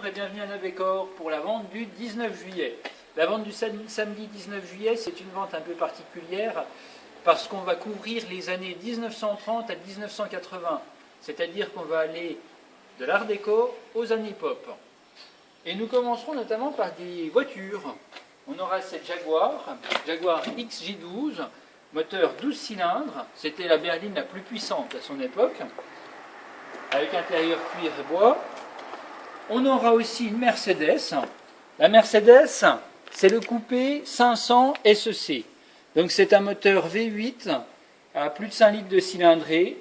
bonjour et bienvenue à Neuvecor pour la vente du 19 juillet. La vente du samedi 19 juillet, c'est une vente un peu particulière parce qu'on va couvrir les années 1930 à 1980. C'est-à-dire qu'on va aller de l'art déco aux années pop. Et nous commencerons notamment par des voitures. On aura cette Jaguar XJ12, moteur 12 cylindres. C'était la berline la plus puissante à son époque, avec intérieur cuir et bois. On aura aussi une Mercedes. La Mercedes, c'est le coupé 500 SEC. Donc c'est un moteur V8 à plus de 5 litres de cylindrée.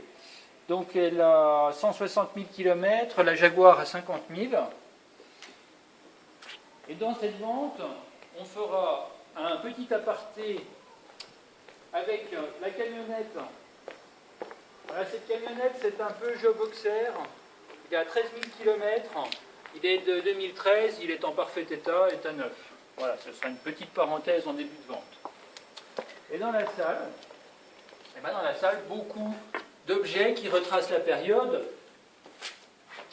Donc elle a 160 000 km, la Jaguar à 50 000. Et dans cette vente, on fera un petit aparté avec la camionnette. Voilà, cette camionnette, c'est un Peugeot Boxer. Il a 13 000 km. Il est de 2013, il est en parfait état, état neuf. Voilà, ce sera une petite parenthèse en début de vente. Et dans la salle, beaucoup d'objets qui retracent la période,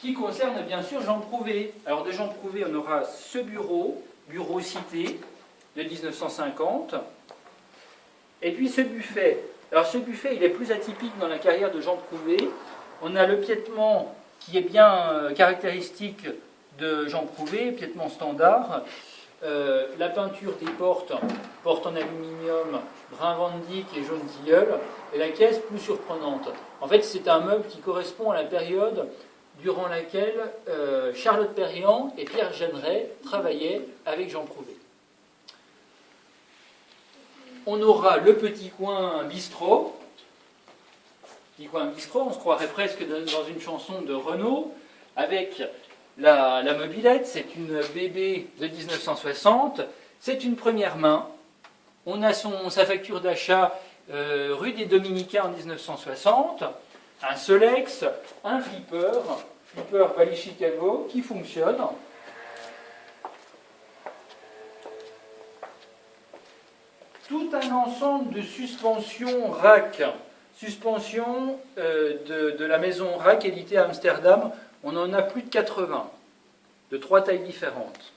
qui concernent bien sûr Jean Prouvé. Alors de Jean Prouvé, on aura ce bureau Cité, de 1950, et puis ce buffet. Alors ce buffet, il est plus atypique dans la carrière de Jean Prouvé. On a le piétement qui est bien caractéristique de Jean Prouvé, piétement standard. La peinture des portes en aluminium, brun Van Dyck et jaune tilleul, et la caisse plus surprenante. En fait, c'est un meuble qui correspond à la période durant laquelle Charlotte Perriand et Pierre Jeanneret travaillaient avec Jean Prouvé. On aura le petit coin bistrot. On se croirait presque dans une chanson de Renaud, avec la mobilette. C'est une BB de 1960, c'est une première main. On a sa facture d'achat rue des Dominicains en 1960, un Solex, un flipper Bally Chicago qui fonctionne. Tout un ensemble de suspensions rack. Suspension de la maison Rack éditée à Amsterdam, on en a plus de 80, de 3 tailles différentes.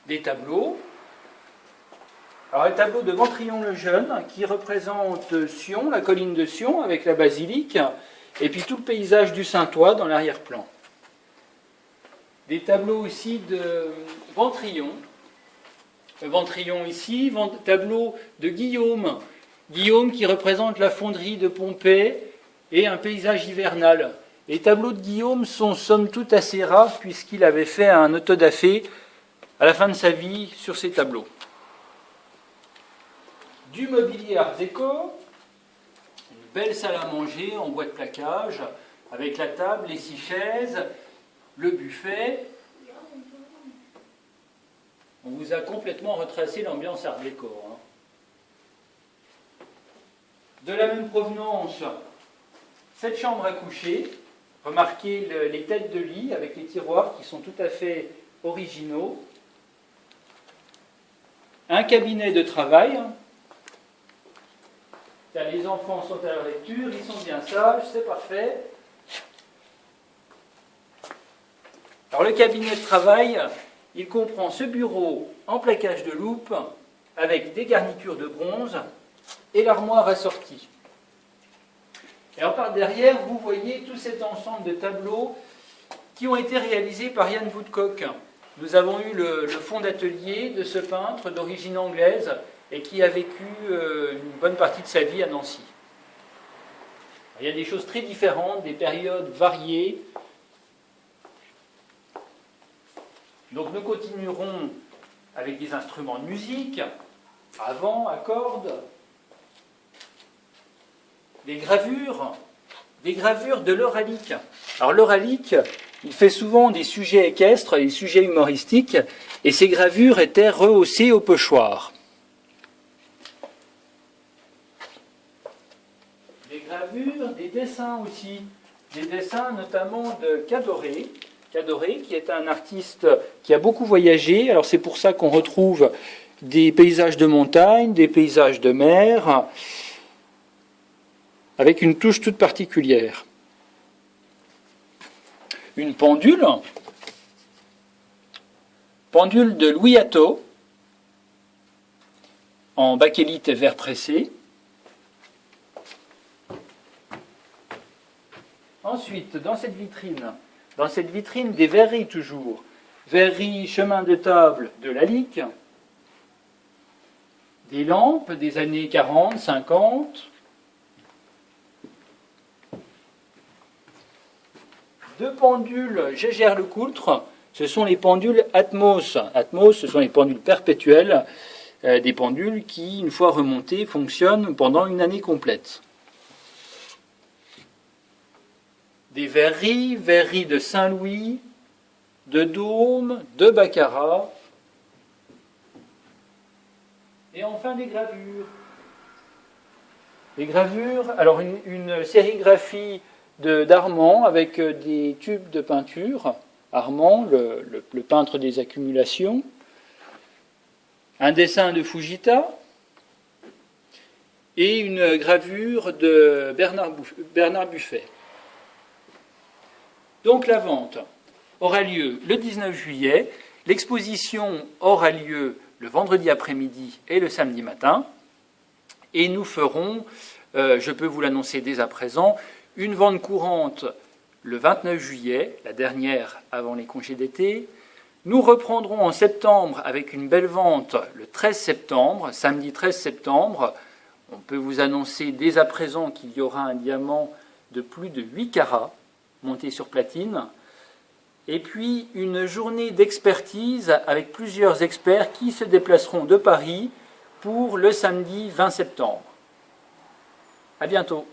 Des tableaux. Alors un tableau de Ventrion le Jeune qui représente Sion, la colline de Sion avec la basilique, et puis tout le paysage du Saint-Ouen dans l'arrière-plan. Des tableaux aussi de Ventrion. Ventrion ici, tableau de Guillaume qui représente la fonderie de Pompée et un paysage hivernal. Les tableaux de Guillaume sont somme toute assez rares puisqu'il avait fait un autodafé à la fin de sa vie sur ces tableaux. Du mobilier art déco, une belle salle à manger en bois de plaquage avec la table, les 6 chaises, le buffet. On vous a complètement retracé l'ambiance art déco. De la même provenance, cette chambre à coucher. Remarquez les têtes de lit avec les tiroirs qui sont tout à fait originaux. Un cabinet de travail. Les enfants sont à leur lecture, ils sont bien sages, c'est parfait. Alors le cabinet de travail, il comprend ce bureau en plaquage de loupe avec des garnitures de bronze et l'armoire assortie. Et alors par derrière, vous voyez tout cet ensemble de tableaux qui ont été réalisés par Jan Woodcock. Nous avons eu le fond d'atelier de ce peintre d'origine anglaise et qui a vécu une bonne partie de sa vie à Nancy. Il y a des choses très différentes, des périodes variées. Donc nous continuerons avec des instruments de musique, à vent, à cordes, des gravures de l'Oralic. Alors l'Oralic, il fait souvent des sujets équestres, des sujets humoristiques, et ces gravures étaient rehaussées au pochoir. Des gravures, des dessins aussi, des dessins notamment de Cadoré, qui est un artiste qui a beaucoup voyagé. Alors c'est pour ça qu'on retrouve des paysages de montagne, des paysages de mer, avec une touche toute particulière. Une pendule de Louis Atto, en bakélite et verre pressé. Ensuite, dans cette vitrine des verreries toujours, verrerie chemin de table de Lalique, des lampes des années 40, 50, deux pendules Gégère-Lecoultre, ce sont les pendules Atmos. Atmos, ce sont les pendules perpétuelles, des pendules qui, une fois remontées, fonctionnent pendant une année complète. Des verreries de Saint-Louis, de Dôme, de Baccarat, et enfin des gravures. Les gravures, alors une sérigraphie d'Armand avec des tubes de peinture, Armand, le peintre des accumulations, un dessin de Fujita et une gravure de Bernard Buffet. Donc la vente aura lieu le 19 juillet, l'exposition aura lieu le vendredi après-midi et le samedi matin, et nous ferons, je peux vous l'annoncer dès à présent, une vente courante le 29 juillet, la dernière avant les congés d'été. Nous reprendrons en septembre avec une belle vente le 13 septembre, samedi 13 septembre. On peut vous annoncer dès à présent qu'il y aura un diamant de plus de 8 carats monté sur platine. Et puis une journée d'expertise avec plusieurs experts qui se déplaceront de Paris pour le samedi 20 septembre. À bientôt.